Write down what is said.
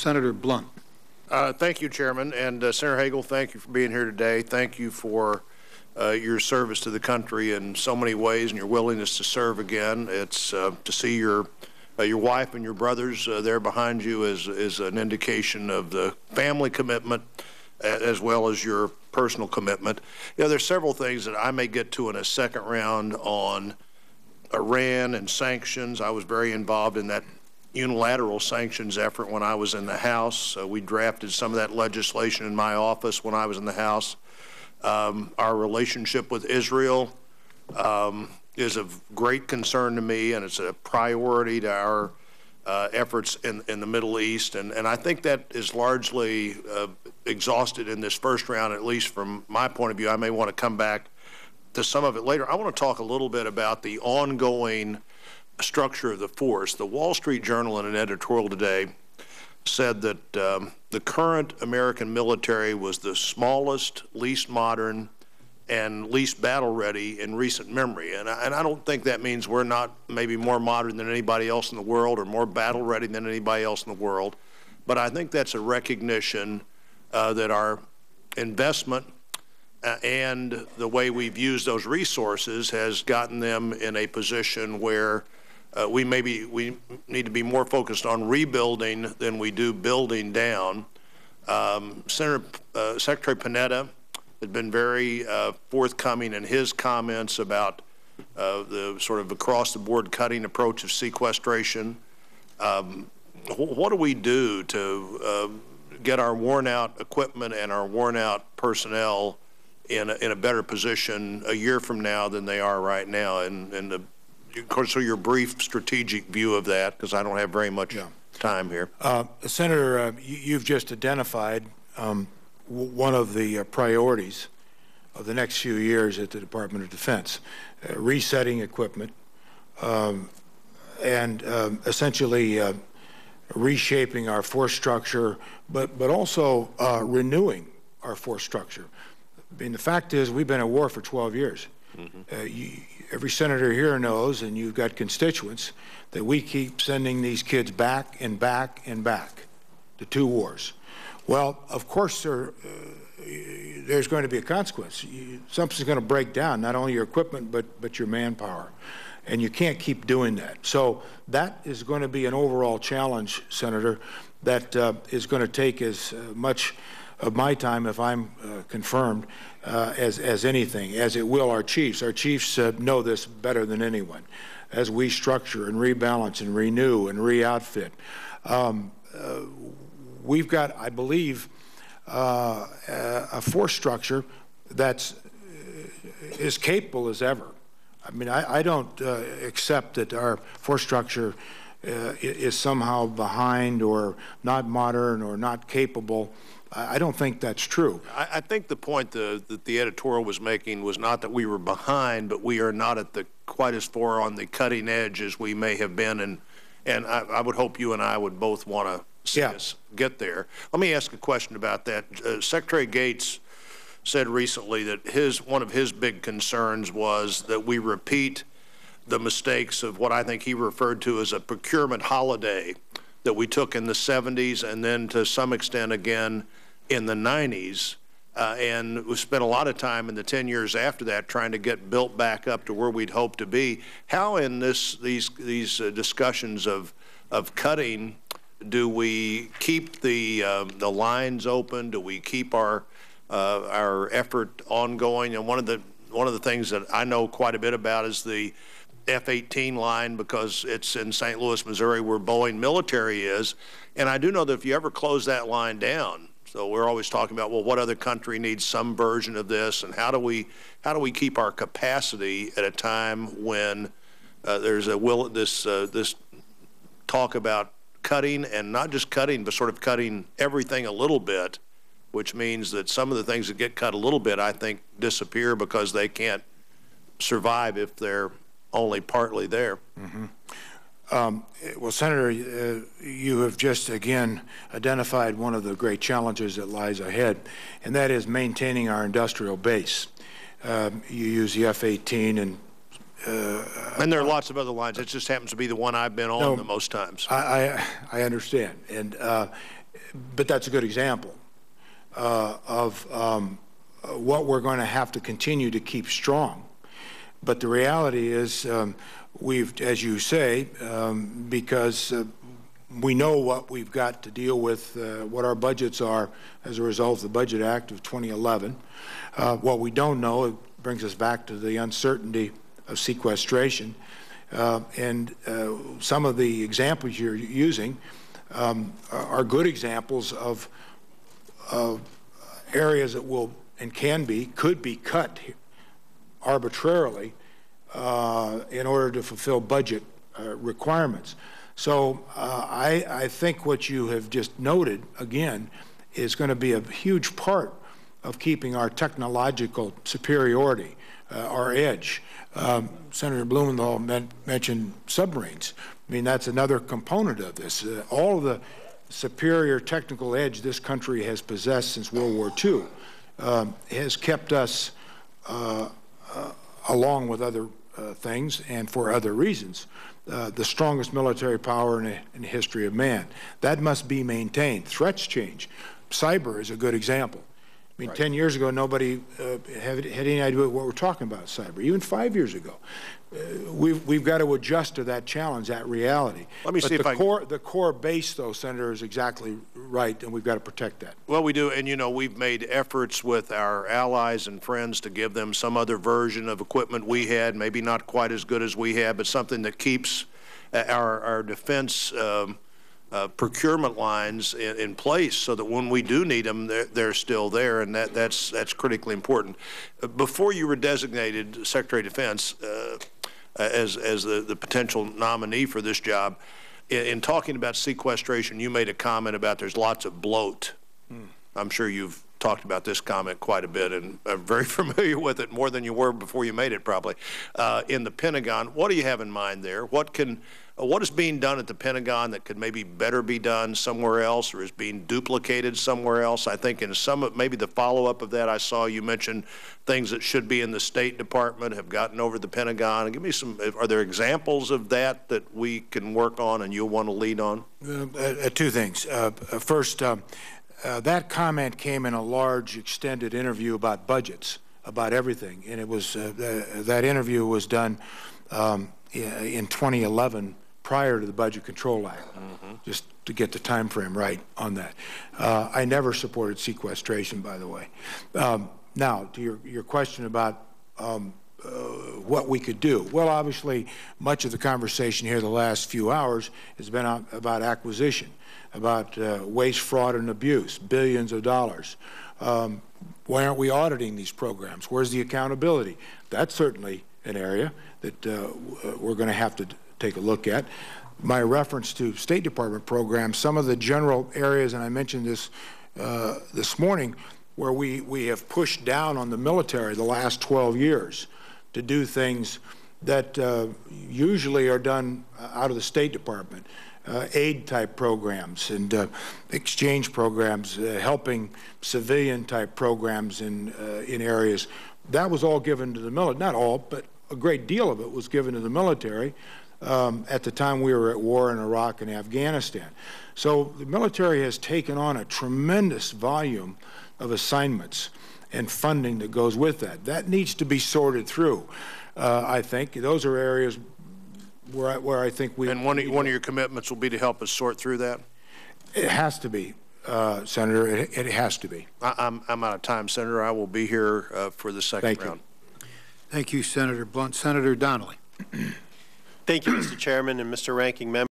Senator Blunt. Thank you, Chairman. And Senator Hagel, thank you for being here today. Thank you for your service to the country in so many ways and your willingness to serve again. It's to see your wife and your brothers there behind you is an indication of the family commitment as well as your personal commitment. You know, there's several things that I may get to in a second round on Iran and sanctions. I was very involved in that unilateral sanctions effort when I was in the House. We drafted some of that legislation in my office when I was in the House. Our relationship with Israel is of great concern to me, and it's a priority to our efforts in the Middle East. And I think that is largely exhausted in this first round, at least from my point of view. I may want to come back to some of it later. I want to talk a little bit about the ongoing structure of the force. The Wall Street Journal, in an editorial today, said that the current American military was the smallest, least modern, and least battle-ready in recent memory. And I don't think that means we're not maybe more modern than anybody else in the world or more battle-ready than anybody else in the world. But I think that's a recognition that our investment and the way we've used those resources has gotten them in a position where we need to be more focused on rebuilding than we do building down. Secretary Panetta has been very forthcoming in his comments about the sort of across-the-board cutting approach of sequestration. What do we do to get our worn-out equipment and our worn-out personnel in a better position a year from now than they are right now? And of course, so your brief strategic view of that, because I don't have very much time here. Senator, you've just identified one of the priorities of the next few years at the Department of Defense, resetting equipment and essentially reshaping our force structure, but also renewing our force structure. I mean, the fact is we've been at war for 12 years. Every senator here knows, and you've got constituents, that we keep sending these kids back and back and back to 2 wars. Well, of course, there's going to be a consequence. Something's going to break down, not only your equipment, but your manpower. And you can't keep doing that. So that is going to be an overall challenge, Senator, that is going to take as much of my time, if I'm confirmed, as anything, as it will our chiefs. Our chiefs know this better than anyone. As we structure and rebalance and renew and re-outfit, we've got, I believe, a force structure that's as capable as ever. I mean, I don't accept that our force structure is somehow behind or not modern or not capable. I don't think that's true. I think the point that the editorial was making was not that we were behind, but we are not at quite as far on the cutting edge as we may have been, and I would hope you and I would both want to see us get there. Let me ask a question about that. Secretary Gates said recently that one of his big concerns was that we repeat the mistakes of what I think he referred to as a procurement holiday that we took in the 70s and then to some extent again in the 90s. And we spent a lot of time in the 10 years after that trying to get built back up to where we'd hoped to be. How in these discussions of cutting do we keep the lines open? Do we keep our effort ongoing? And one of the things that I know quite a bit about is the F-18 line, because it's in St. Louis, Missouri, where Boeing military is. And I do know that if you ever close that line down, so we're always talking about, well, what other country needs some version of this, and how do we keep our capacity at a time when there's this talk about cutting, and not just cutting, but sort of cutting everything a little bit, which means that some of the things that get cut a little bit, I think, disappear because they can't survive if they're only partly there. Mm-hmm. Well, Senator, you have just again identified one of the great challenges that lies ahead, and that is maintaining our industrial base. You use the F-18 and there are lots of other lines. It just happens to be the one I've been on the most times. I understand, and but that's a good example of what we're going to have to continue to keep strong. But the reality is, we've, as you say, because we know what we've got to deal with, what our budgets are as a result of the Budget Act of 2011. What we don't know, it brings us back to the uncertainty of sequestration. And some of the examples you're using are good examples of areas that will and could be cut arbitrarily in order to fulfill budget requirements. So I think what you have just noted, again, is going to be a huge part of keeping our technological superiority, our edge. Senator Blumenthal mentioned submarines. I mean, that's another component of this. All of the superior technical edge this country has possessed since World War II has kept us, along with other things and for other reasons, the strongest military power in the history of man. That must be maintained. Threats change. Cyber is a good example. I mean, right. 10 years ago, nobody had any idea what we're talking about, cyber. Even 5 years ago, we've got to adjust to that challenge, that reality. Let me see if the core base, though, Senator, is exactly right, and we've got to protect that. Well, we do, and you know, we've made efforts with our allies and friends to give them some other version of equipment we had, maybe not quite as good as we had, but something that keeps our defense procurement lines in place so that when we do need them, they're still there, and that's critically important. Before you were designated Secretary of Defense as the potential nominee for this job, in talking about sequestration, you made a comment about there's lots of bloat. I'm sure you've talked about this comment quite a bit, and I'm very familiar with it, more than you were before you made it, probably. In the Pentagon, what do you have in mind there? What is being done at the Pentagon that could maybe better be done somewhere else, or is being duplicated somewhere else? I think in some of maybe the follow-up of that, I saw you mention things that should be in the State Department have gotten over the Pentagon. Give me some. Are there examples of that we can work on and you'll want to lead on? Two things. First, that comment came in a large, extended interview about budgets, about everything, and it was that interview was done in 2011. Prior to the Budget Control Act, just to get the time frame right on that. I never supported sequestration, by the way. Now, to your question about what we could do. Well, obviously, much of the conversation here the last few hours has been about acquisition, about waste, fraud, and abuse, billions of dollars. Why aren't we auditing these programs? Where's the accountability? That's certainly an area that we're going to have to take a look at. My reference to State Department programs, some of the general areas, and I mentioned this this morning, where we have pushed down on the military the last 12 years to do things that usually are done out of the State Department, aid-type programs and exchange programs, helping civilian-type programs in areas. That was all given to the military, not all, but a great deal of it was given to the military at the time we were at war in Iraq and Afghanistan. So the military has taken on a tremendous volume of assignments and funding that goes with that. That needs to be sorted through. I think those are areas where I think we... And one of your commitments will be to help us sort through that? It has to be, Senator. It has to be. I'm out of time, Senator. I will be here for the second round. Thank you, Senator Blunt. Senator Donnelly. Thank you, Mr. Chairman and Mr. Ranking Member.